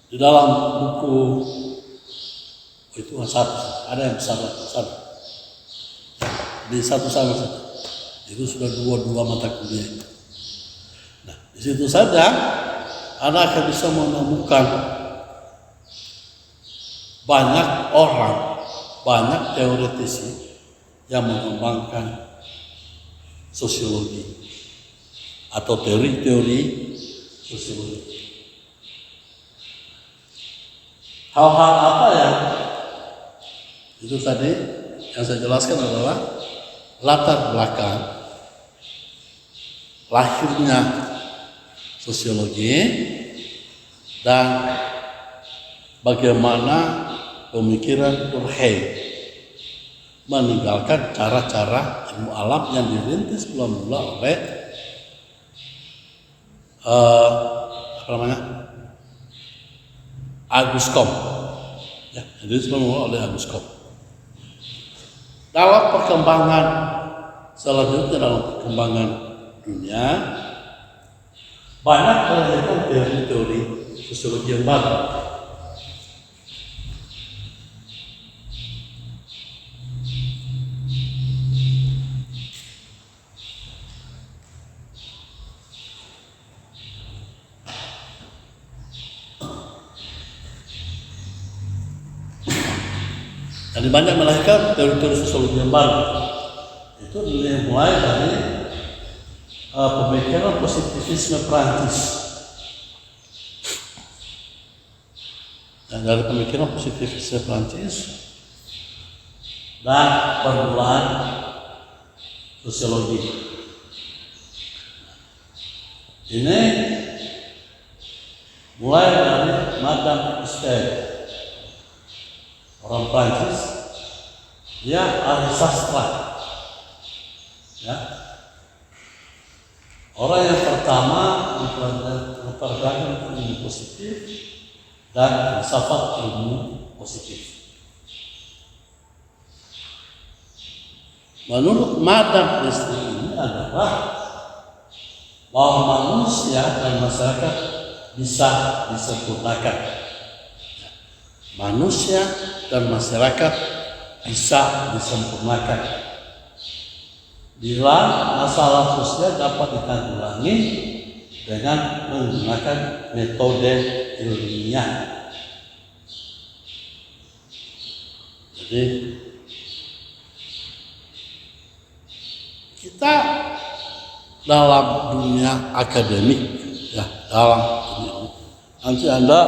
Di dalam buku itu satu, ada yang besar. Di satu sama satu. Itu sudah dua mata kuliah. Nah, di situ saja Anda akan bisa menemukan banyak orang, banyak teoretisi yang mengembangkan sosiologi atau teori-teori sosiologi. Hal-hal apa ya? Itu tadi yang saya jelaskan adalah latar belakang lahirnya sosiologi dan bagaimana pemikiran Durkheim meninggalkan cara-cara ilmu alam yang dirintis mula-mula oleh Auguste Comte. Ya, dirintis mula-mula oleh Auguste Comte. Dalam perkembangan selanjutnya, dalam perkembangan dunia, banyak melahirkan teori-teori sosiologi yang baru. Jadi banyak melahirkan teori-teori sosiologi yang baru. Itu dimulai dari pemikiran positivisme Prancis. Dan dari pemikiran positivisme Prancis dan permulaan sosiologi. Ini mulai dari Madame Estelle, orang Prancis, dia ahli sastra, ya. Orang yang pertama mempelajari ilmu positif dan filsafat ilmu positif. Menurut Madame Estelle ini adalah bahwa manusia dan masyarakat bisa disempurnakan. Manusia dan masyarakat bisa disempurnakan bila masalah sosial dapat ditanggulangi dengan menggunakan metode ilmiah. Jadi kita dalam dunia akademik, ya, dalam dunia nanti Anda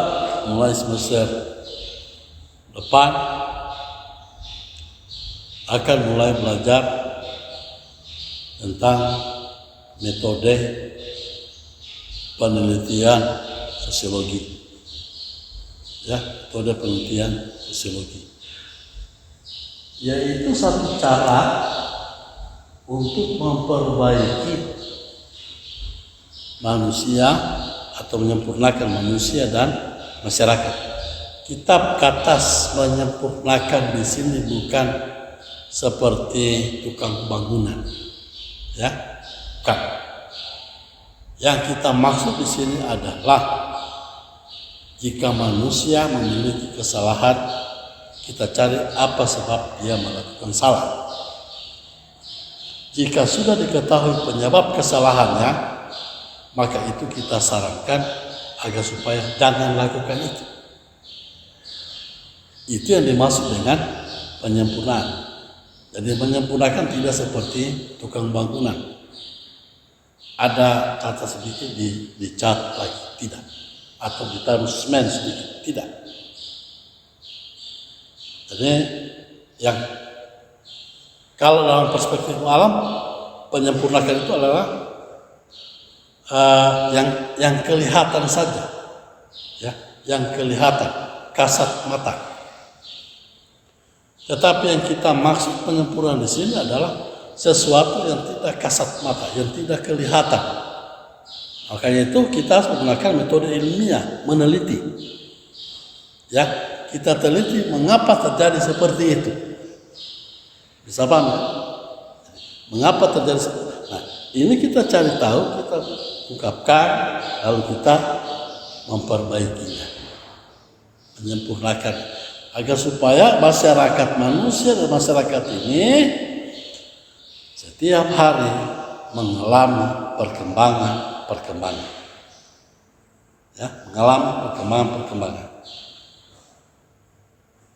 mulai semester depan akan mulai belajar tentang metode penelitian sosiologi, ya, metode penelitian sosiologi, yaitu satu cara untuk memperbaiki manusia atau menyempurnakan manusia dan masyarakat. Kitab Katas menyempurnakan di sini bukan seperti tukang bangunan, ya, bukan. Yang kita maksud di sini adalah jika manusia memiliki kesalahan, kita cari apa sebab dia melakukan salah. Jika sudah diketahui penyebab kesalahannya, maka itu kita sarankan agar supaya jangan lakukan itu. Itu yang dimaksud dengan penyempurnaan. Jadi menyempurnakan tidak seperti tukang bangunan. Ada kata sedikit dicat lagi, tidak. Atau ditaruh semen sedikit, tidak. Jadi yang kalau dalam perspektif alam, penyempurnakan itu adalah yang kelihatan saja, ya, yang kelihatan kasat mata. Tetapi yang kita maksud penyempurnaan di sini adalah sesuatu yang tidak kasat mata, yang tidak kelihatan. Makanya itu kita harus menggunakan metode ilmiah, meneliti. Ya, kita teliti mengapa terjadi seperti itu. Bisa paham ya? Mengapa terjadi seperti itu? Nah, ini kita cari tahu, kita ungkapkan, lalu kita memperbaikinya. menyempurnakan agar supaya masyarakat manusia dan masyarakat ini setiap hari mengalami perkembangan, ya, mengalami perkembangan.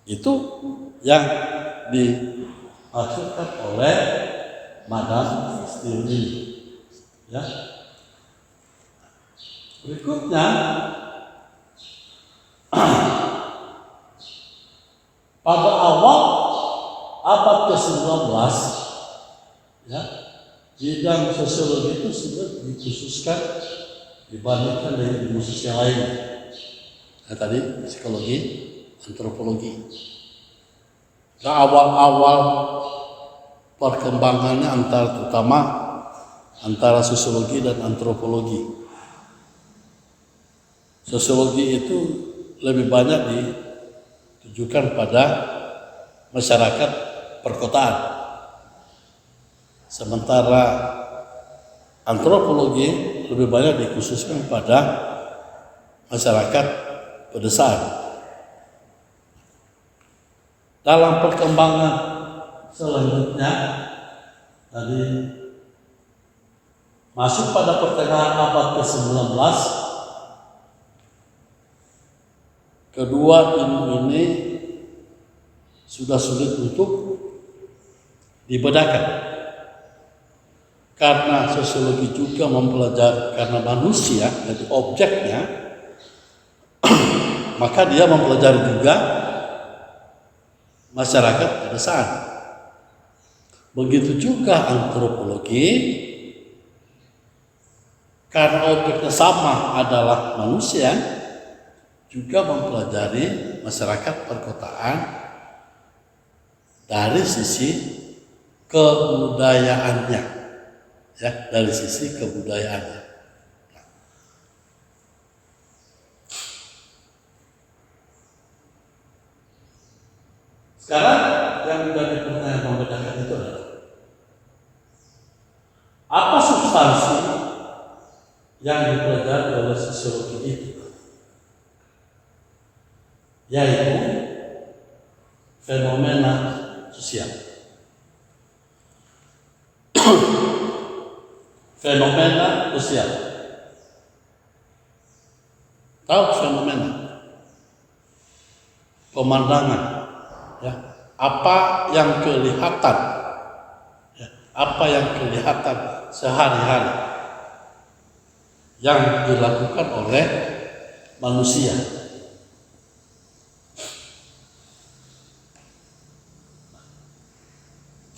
Itu yang dimaksudkan oleh Madame Stirling, ya. Berikutnya, pada awal abad ke-19, ya, bidang sosiologi itu sudah dikhususkan dibandingkan dengan khusus yang lain. Nah, tadi psikologi, antropologi. Nah, awal-awal perkembangannya terutama antara sosiologi dan antropologi. Sosiologi itu lebih banyak ditujukan pada masyarakat perkotaan, sementara antropologi lebih banyak dikhususkan pada masyarakat pedesaan. Dalam perkembangan selanjutnya, tadi masuk pada pertengahan abad ke-19, kedua ilmu ini sudah sulit untuk dibedakan, karena sosiologi juga mempelajari, karena manusia jadi objeknya, maka dia mempelajari juga masyarakat pedesaan. Begitu juga antropologi, karena objeknya sama adalah manusia, juga mempelajari masyarakat perkotaan dari sisi kebudayaannya, ya, dari sisi kebudayaannya. Sekarang yang menjadi pertanyaan membedakan itu adalah apa substansi yang dipelajari oleh sosiologi itu, yaitu fenomena sosial. Fenomena sosial. Tahu fenomena? Pemandangan, ya. Apa yang kelihatan, ya. Apa yang kelihatan sehari-hari yang dilakukan oleh manusia.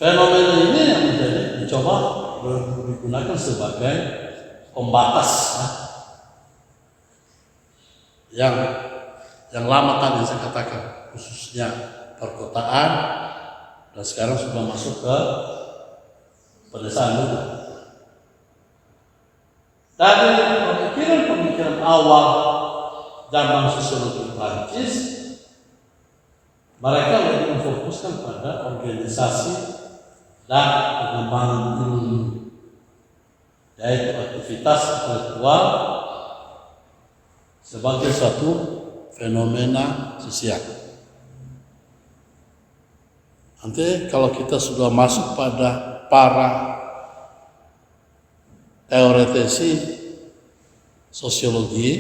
Fenomena ini yang dicoba digunakan sebagai pembatas, ya. yang lama tadi saya katakan, khususnya perkotaan, dan sekarang sudah masuk ke pedesaan juga. Dari pemikiran awal zaman sosiologi Prancis, mereka lebih memfokuskan pada organisasi dan pengembangan ilmu, yaitu aktivitas intelektual sebagai suatu fenomena sosial. Nanti kalau kita sudah masuk pada para teoretisi sosiologi,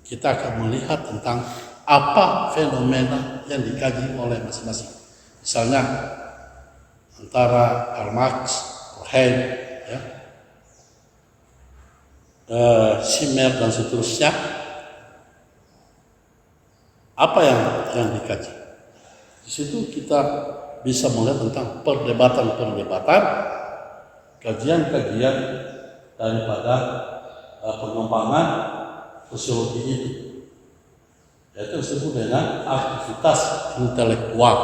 kita akan melihat tentang apa fenomena yang dikaji oleh masing-masing. Misalnya antara Karl Marx, Cohen, ya, Schimmer dan seterusnya, apa yang dikaji. Di situ kita bisa melihat tentang perdebatan-perdebatan, kajian-kajian daripada pengembangan sosiologi itu, yaitu disebut dengan aktivitas intelektual,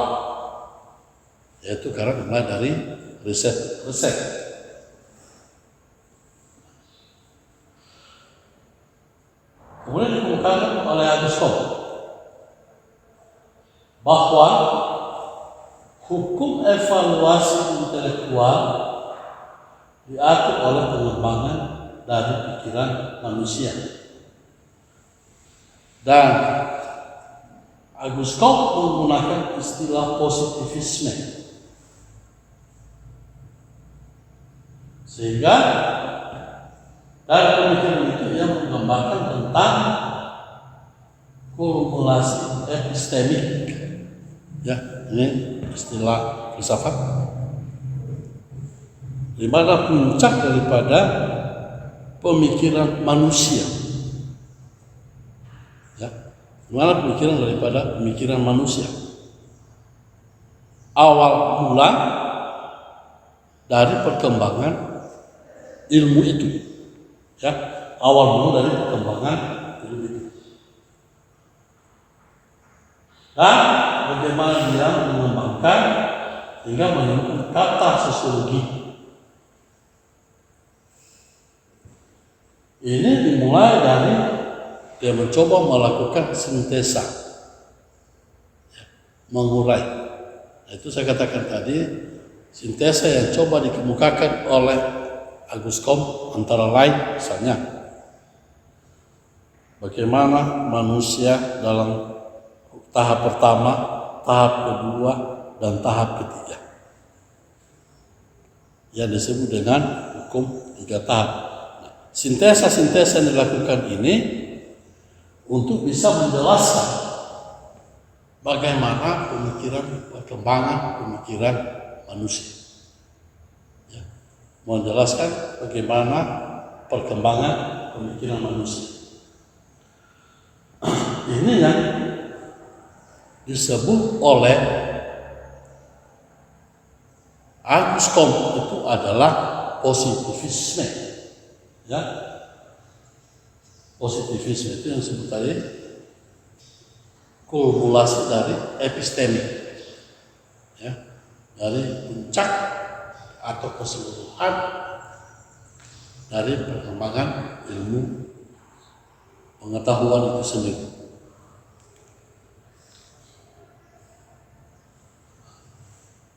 yaitu karena dimulai dari riset. Kemudian dikemukakan oleh Agustin bahwa hukum evaluasi intelektual diatur oleh pengembangan dari pikiran manusia, dan Auguste Comte menggunakan istilah positivisme, sehingga dari pemikiran itu ia menggambarkan tentang kumulasi epistemik. Ya, ini istilah filsafat, di mana puncak daripada pemikiran manusia. Ya, di mana pemikiran daripada pemikiran manusia. Awal mula dari perkembangan ilmu itu. Ya, awal mula dari perkembangan ilmu itu. Dan bagaimana dia mengembangkan hingga menemukan kata sosiologi. Ini dimulai dari dia mencoba melakukan sintesa, ya, mengurai. Nah, itu saya katakan tadi, sintesa yang coba dikemukakan oleh Auguste Comte antara lain misalnya bagaimana manusia dalam tahap pertama, tahap kedua, dan tahap ketiga yang disebut dengan hukum 3 tahap. Nah, sintesa-sintesa yang dilakukan ini untuk bisa menjelaskan bagaimana perkembangan pemikiran manusia. Ya, menjelaskan bagaimana perkembangan pemikiran manusia. Ini yang disebut oleh Auguste Comte itu adalah positivisme. Ya, positivisme itu yang disebut tadi kumulasi dari epistemik, ya, dari puncak atau keseluruhan dari perkembangan ilmu pengetahuan itu sendiri.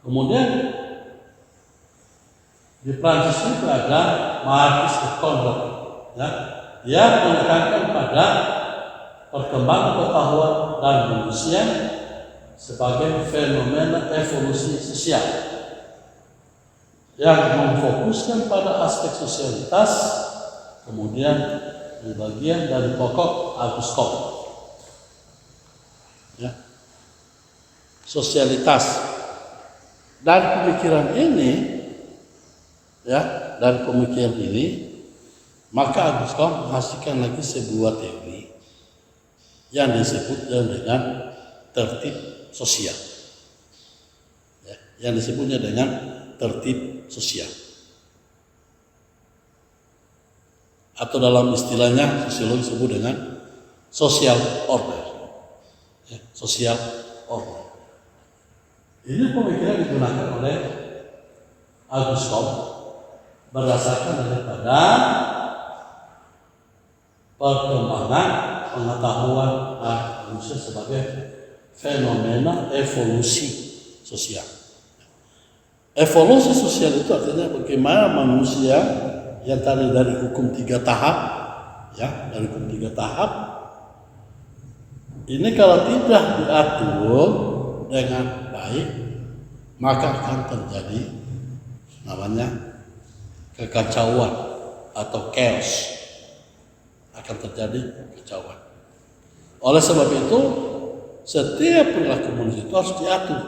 Kemudian di Prancis itu ada Marquis de Condorcet, ya, dia menekankan pada perkembangan pengetahuan dan manusia sebagai fenomena evolusi sosial yang memfokuskan pada aspek sosialitas, kemudian di bagian dari pokok Auguste Comte, ya, sosialitas. Dari pemikiran ini, ya, dari pemikiran ini, maka Auguste Comte menghasilkan lagi sebuah teori yang disebut dengan tertib sosial, ya, yang disebutnya dengan tertib sosial, atau dalam istilahnya sosiologi disebut dengan social order, ya, social order. Ini pemikiran digunakan oleh Auguste Comte berdasarkan daripada perkembangan pengetahuan manusia sebagai fenomena evolusi sosial. Evolusi sosial itu artinya bagaimana manusia yang tadi dari hukum 3 tahap, ya, dari hukum 3 tahap ini kalau tidak diatur dengan baik, maka akan terjadi namanya kekacauan atau chaos, akan terjadi kekacauan. Oleh sebab itu, setiap perilaku manusia itu harus diatur.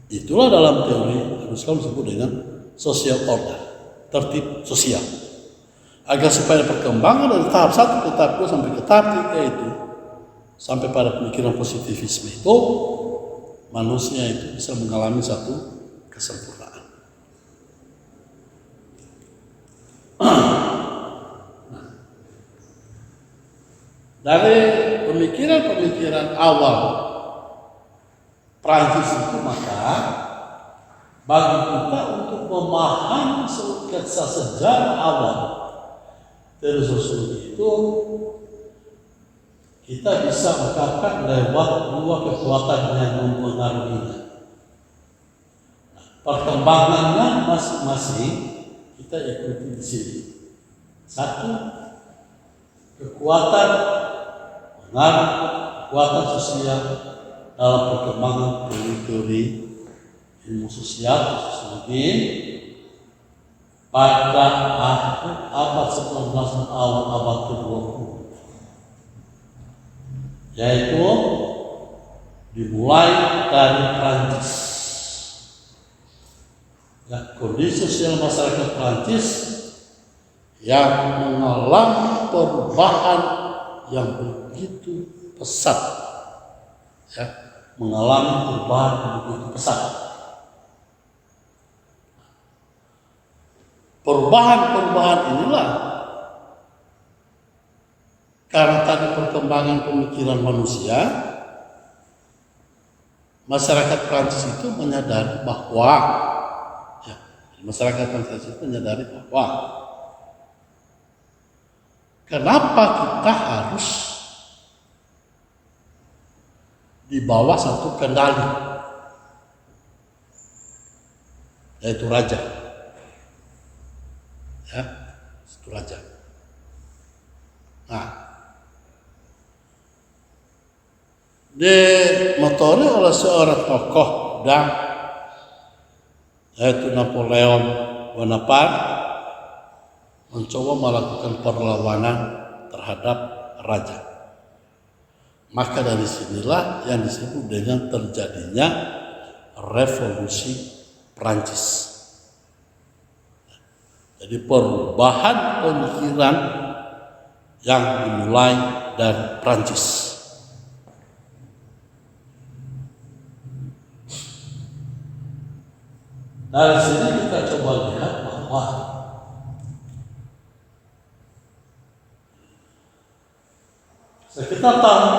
Itulah dalam teori Auguste Comte disebut dengan social order, tertib sosial. Agar supaya perkembangan dari tahap 1 ke tahap 2 sampai ke tahap 3 itu, sampai pada pemikiran positivisme itu, manusia itu bisa mengalami satu kesempurnaan. Dari pemikiran-pemikiran awal Prancis itu, maka bagi kita untuk memahami sejarah awal dari sosiologi itu, kita bisa mengatakan lewat 2 kekuatan yang mempengaruhinya. Perkembangannya masing-masing kita ikuti di sini. 1, kekuatan pengaruh kekuatan sosial dalam perkembangan teori-teori ilmu sosial sosiologi pada akhir abad 19 dan awal abad ke-20, yaitu dimulai dari Prancis. Ya, kondisi sosial masyarakat Prancis yang mengalami perubahan yang begitu pesat, ya, mengalami perubahan yang begitu pesat. Perubahan-perubahan inilah karena tadi perkembangan pemikiran manusia, masyarakat Prancis itu menyadari bahwa, ya, masyarakat Prancis itu menyadari bahwa kenapa kita harus di bawah satu kendali, yaitu raja, ya, satu raja. Nah, dimotori oleh seorang tokoh dan yaitu Napoleon Bonaparte mencoba melakukan perlawanan terhadap raja. Maka dari sinilah yang disebut dengan terjadinya revolusi Prancis. Jadi perubahan pemikiran yang dimulai dari Prancis. Dari sini kita coba lihat bahwa sekitar tahun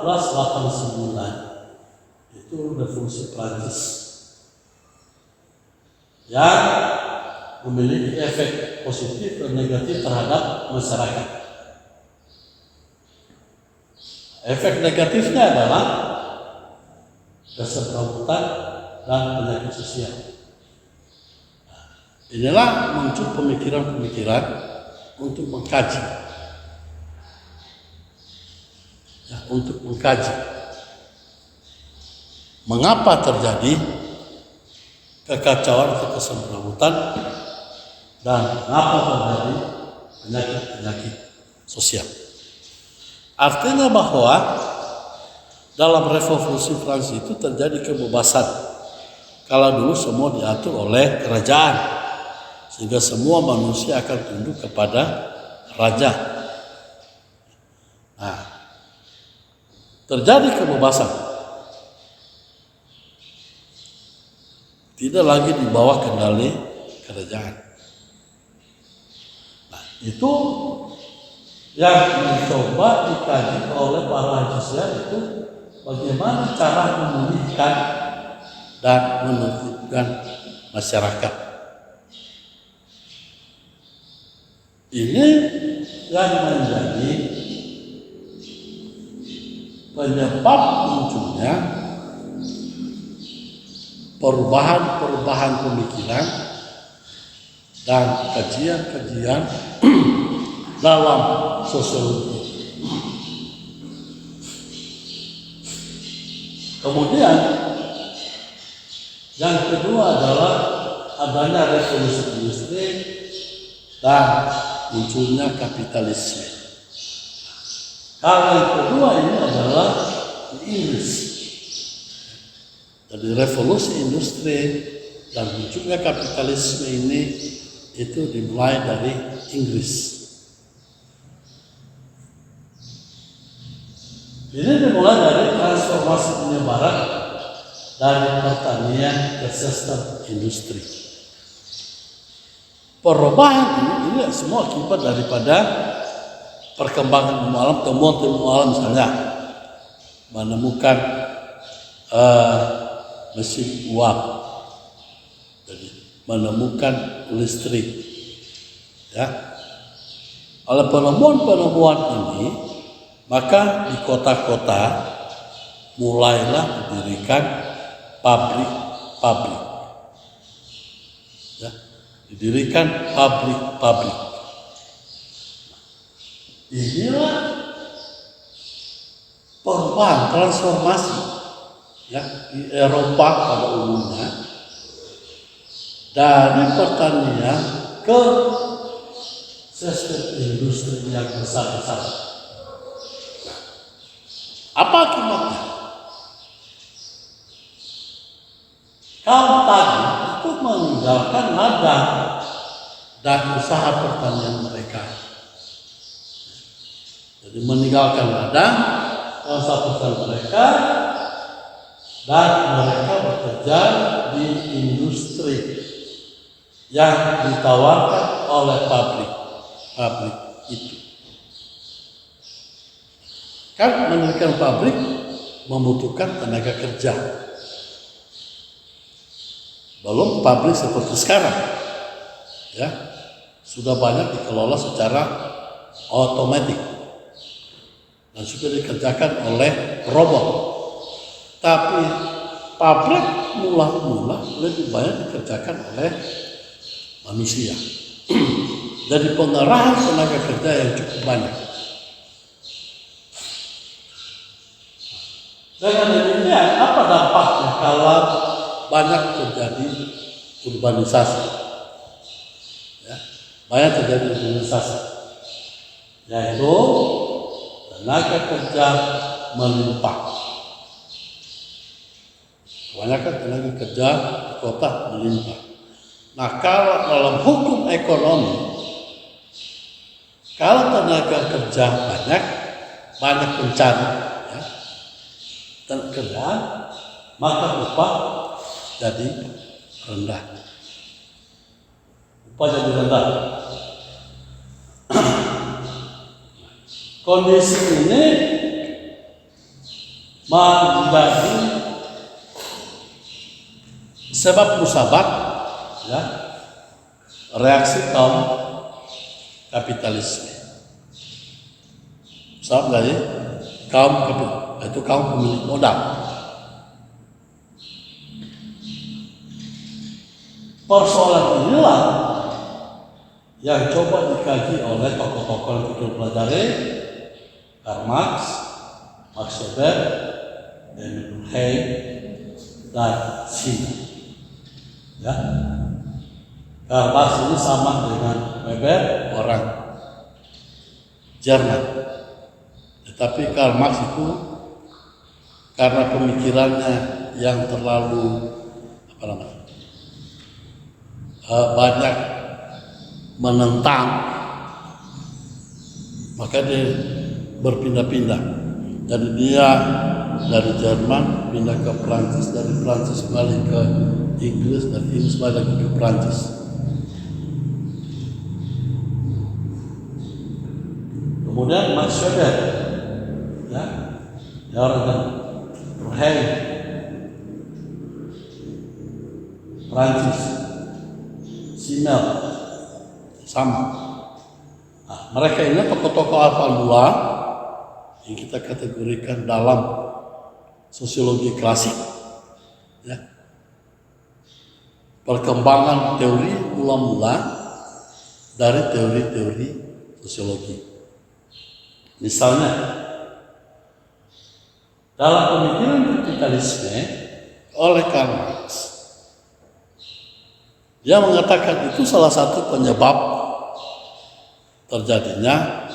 1789 itu revolusi Prancis yang memiliki efek positif dan negatif terhadap masyarakat. Efek negatifnya adalah kesemrautan dan penyakit sosial. Inilah muncul pemikiran-pemikiran untuk mengkaji, ya, untuk mengkaji mengapa terjadi kekacauan atau kesemrautan dan mengapa terjadi penyakit-penyakit sosial. Artinya bahwa dalam revolusi Prancis itu terjadi kebebasan. Kalau dulu semua diatur oleh kerajaan, sehingga semua manusia akan tunduk kepada raja. Nah, terjadi kebebasan. Tidak lagi di bawah kendali kerajaan. Nah, itu yang mencoba dikaji oleh para sosial itu bagaimana cara memulihkan dan menertibkan masyarakat. Ini yang menjadi penyebab munculnya perubahan-perubahan pemikiran dan kajian-kajian dalam sosiologi. Kemudian yang kedua adalah adanya revolusi industri dan munculnya kapitalisme. Hal yang kedua ini adalah di Inggris. Jadi revolusi industri dan munculnya kapitalisme ini itu dimulai dari Inggris. Ini dimulai dari transformasi penyebaran dari pertanian ke sistem industri. Perubahan ini semua akibat daripada perkembangan ilmu alam, temuan ilmu alam misalnya menemukan mesin uap, jadi menemukan listrik, ya. Oleh penemuan-penemuan ini, maka di kota-kota mulailah didirikan pabrik-pabrik, ya. Didirikan pabrik-pabrik. Inilah perubahan perubahan, transformasi ya di Eropa pada umumnya dari pertanian ke sistem industri yang besar-besar. Apa akibatnya? Kaum tani itu meninggalkan ladang dan usaha pertanian mereka. Jadi meninggalkan ladang, usaha pertanian mereka, dan mereka bekerja di industri yang ditawarkan oleh pabrik itu. Kan mendirikan pabrik membutuhkan tenaga kerja. Belum pabrik seperti sekarang, ya sudah banyak dikelola secara otomatis dan sudah dikerjakan oleh robot. Tapi pabrik mula-mula lebih banyak dikerjakan oleh manusia. Jadi pengerahan tenaga kerja yang cukup banyak. Dengan demikian, apa dampaknya kalau banyak terjadi urbanisasi? Ya, banyak terjadi urbanisasi, yaitu tenaga kerja melimpah. Kebanyakan tenaga kerja di kota melimpah. Nah, kalau dalam hukum ekonomi, kalau tenaga kerja banyak pencari, ya, dan kerjaan, maka upah jadi rendah. Upah jadi rendah. Kondisi ini menjadi sebab musabab, ya, reaksi kaum kapitalisme. Sebab dari kaum itu kaum pemilik modal. Persoalan inilah yang coba dikaji oleh tokoh-tokoh yang kita pelajari, Karl Marx, Max Weber, Emil Durkheim, dan Schiller. Ya, Karl Marx ini sama dengan Weber, orang Jerman. Tetapi Karl Marx itu karena pemikirannya yang terlalu banyak menentang, maka dia berpindah-pindah. Jadi dia dari Jerman pindah ke Prancis, dari Prancis balik ke Inggris, dari Inggris balik ke Prancis. Kemudian Max Weber, ya orang Durkheim, Prancis, Simmel, sama. Nah, mereka ini tokoh-tokoh awal mula yang kita kategorikan dalam sosiologi klasik, ya. Perkembangan teori mula-mula dari teori-teori sosiologi. Misalnya, dalam pemikiran kapitalisme oleh Karl Marx, dia mengatakan itu salah satu penyebab terjadinya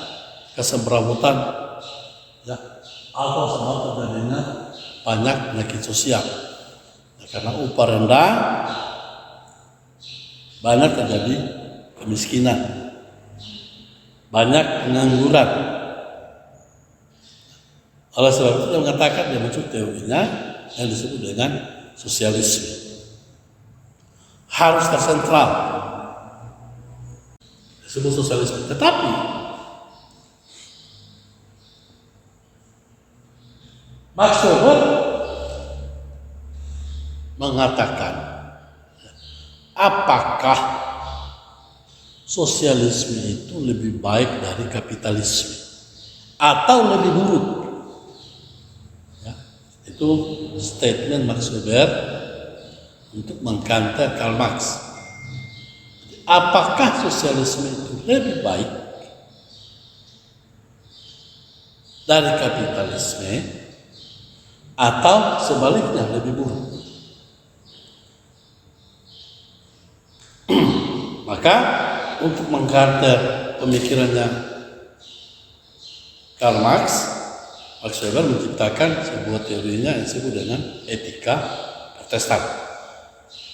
kesemrawutan, ya, atau sebab terjadinya banyak penyakit sosial. Nah, karena upah rendah, banyak terjadi kemiskinan, banyak pengangguran. Oleh sebab itu dia mengatakan, dia muncul teorinya yang disebut dengan sosialisme. Harus tersentral disebut sosialisme. Tetapi Max Weber mengatakan, apakah sosialisme itu lebih baik dari kapitalisme atau lebih buruk? Ya, itu statement Max Weber untuk mengkanter Karl Marx. Apakah sosialisme itu lebih baik dari kapitalisme atau sebaliknya lebih buruk. Maka untuk mengcounter pemikirannya Karl Marx, Max Weber menciptakan sebuah teorinya yang disebut dengan etika Protestan.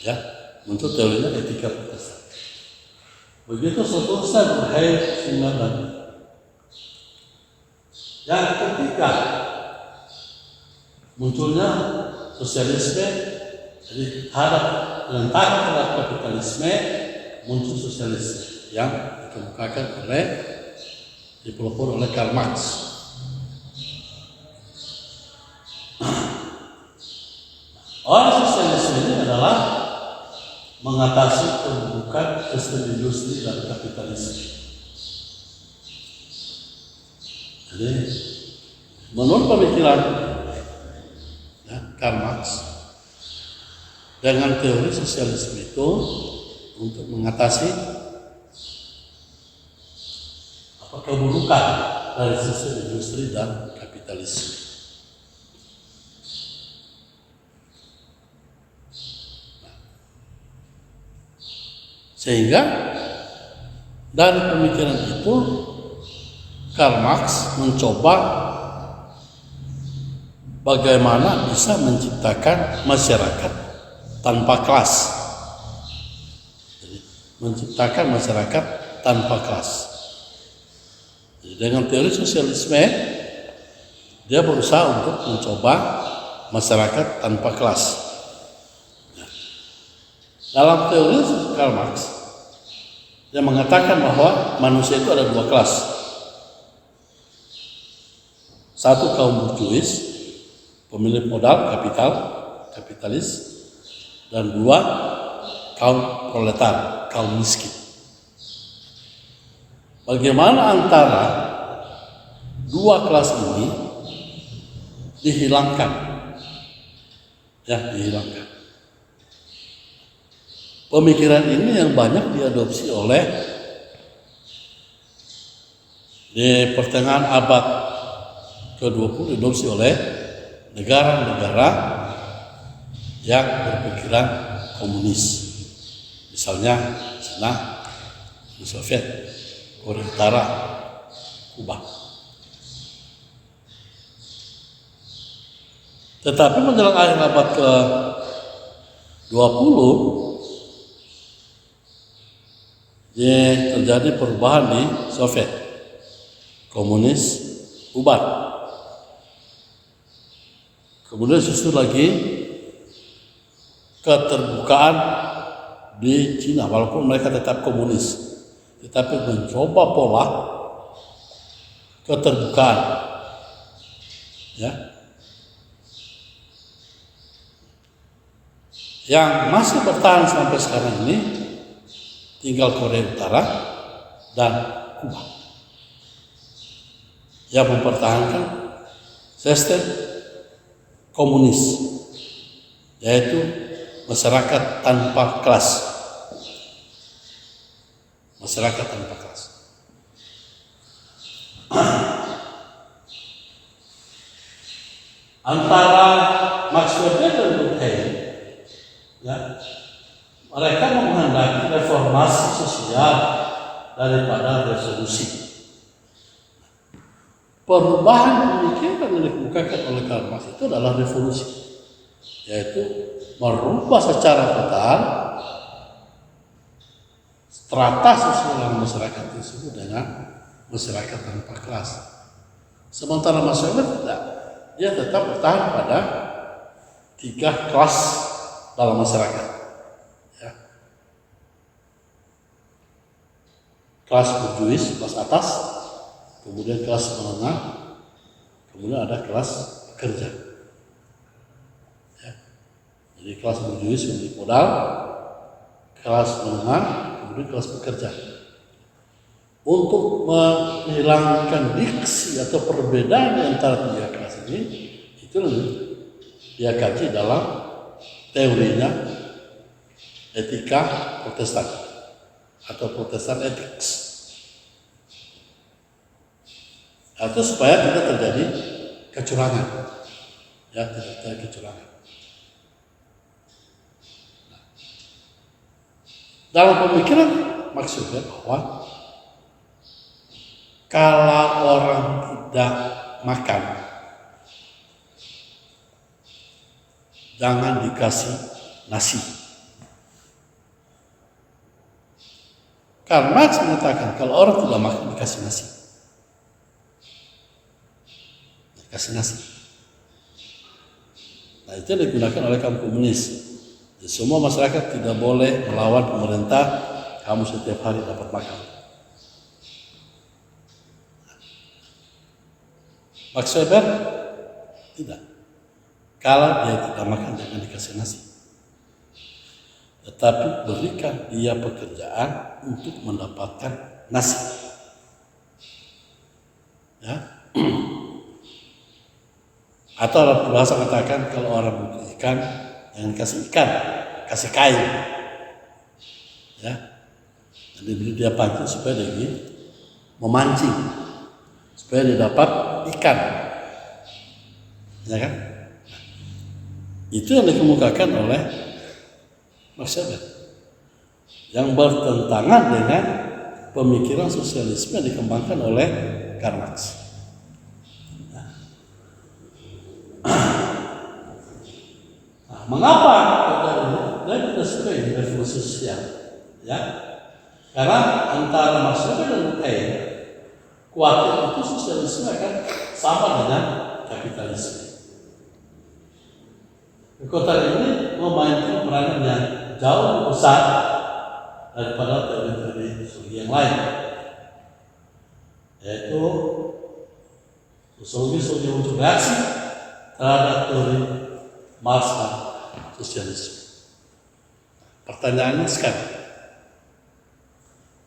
Ya, untuk teorinya etika Protestan. Begitu selesai berakhir simaran. Yang ketiga, munculnya sosialisme. Jadi menentang terhadap kapitalisme, muncul sosialisme yang dikemukakan dipelopor oleh Karl Marx. Orang sosialisme ini adalah mengatasi keburukan sistem industri dan kapitalisme. Jadi menurut pemikiran Karl Marx, dengan teori sosialisme itu untuk mengatasi keburukan dari sistem industri dan kapitalisme. Sehingga dari pemikiran itu Karl Marx mencoba bagaimana bisa menciptakan masyarakat tanpa kelas. Jadi, menciptakan masyarakat tanpa kelas. Jadi, dengan teori sosialisme dia berusaha untuk mencoba masyarakat tanpa kelas. Dalam teori Karl Marx, dia mengatakan bahwa manusia itu ada dua kelas. Satu kaum burjuis, pemilik modal, kapitalis, dan dua kaum proletar, kaum miskin. Bagaimana antara dua kelas ini dihilangkan? Dihilangkan. Pemikiran ini yang banyak diadopsi oleh di pertengahan abad ke-20 diadopsi oleh negara-negara yang berpikiran komunis. Misalnya Cina, Uni Soviet, Korea Utara, Kuba. Tetapi menjelang akhir abad ke-20 terjadi perubahan di Soviet, komunis bubar. Kemudian susul lagi keterbukaan di Cina, walaupun mereka tetap komunis, tetapi mencoba pola keterbukaan. Yang masih bertahan sampai sekarang ini tinggal Korea Utara dan Kuba yang mempertahankan sistem komunis, yaitu masyarakat tanpa kelas. Masyarakat tanpa kelas. Antara Max Weber dan Durkheim, mereka menghendaki reformasi sosial daripada revolusi. Perubahan pemikiran yang dikemukakan oleh Karl Marx itu adalah revolusi, yaitu merubah secara total strata sosial masyarakat tersebut dengan masyarakat tanpa kelas. Sementara Max Weber tidak, dia tetap bertahan pada 3 kelas dalam masyarakat. Kelas burjuis, kelas atas, kemudian kelas menengah, kemudian ada kelas pekerja. Jadi kelas burjuis milik modal, kelas menengah, kemudian kelas pekerja. Untuk menghilangkan diksi atau perbedaan di antara 3 kelas ini, itu dia kaji dalam teorinya etika Protestan atau Protestan ethics. Atau supaya tidak terjadi kecurangan. ya, tidak ada kecurangan. Dalam pemikiran Max Weber bahwa kalau orang tidak makan, jangan dikasih nasi. Karl Marx mengatakan kalau orang tidak makan dikasih nasi. Dikasih nasi. Nah, itu digunakan oleh kaum komunis. Jadi, semua masyarakat tidak boleh melawan pemerintah, kamu setiap hari dapat makan. Max Weber tidak. Kalau dia tidak makan jangan dikasih nasi. Tetapi berikan dia pekerjaan untuk mendapatkan nasi. Ya. Atau dalam bahasa katakan kalau orang butuh ikan, jangan kasih ikan, kasih kain. Ya. Dan diberi dia pancing supaya dia memancing, supaya dia dapat ikan. Ya kan? Itu yang dikemukakan oleh Max Weber yang bertentangan dengan pemikiran sosialisme yang dikembangkan oleh Karl Marx. Nah, mengapa dia tidak suka ini revolusi sosial? Ya, karena antara Max Weber dan Luhmann khawatir itu sosialisme akan sama dengan kapitalisme. Kekuatan ini memainkan peranan yang jauh lebih besar daripada teori-teori sosiologi yang lain, yaitu sosiologi untuk reaksi terhadap teori Marx dan sosialisme. Pertanyaannya sekarang,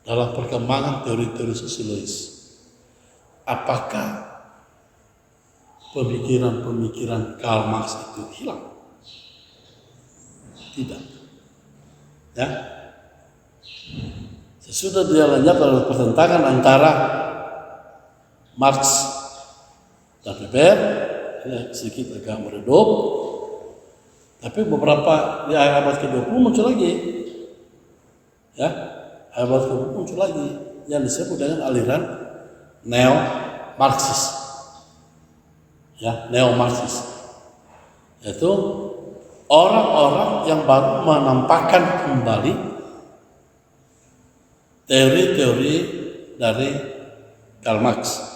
dalam perkembangan teori-teori sosiologis, apakah pemikiran-pemikiran Karl Marx itu hilang? Tidak. Ya. Sesudah dia lenyap dalam pertentangan antara Marx dan Weber, ini sedikit agak meredup, tapi beberapa di abad ke-20 muncul lagi. Ya, abad ke-20 muncul lagi yang disebut dengan aliran neo-Marxis. Ya, neo-Marxis. Yaitu orang-orang yang baru menampakkan kembali teori-teori dari Karl Marx.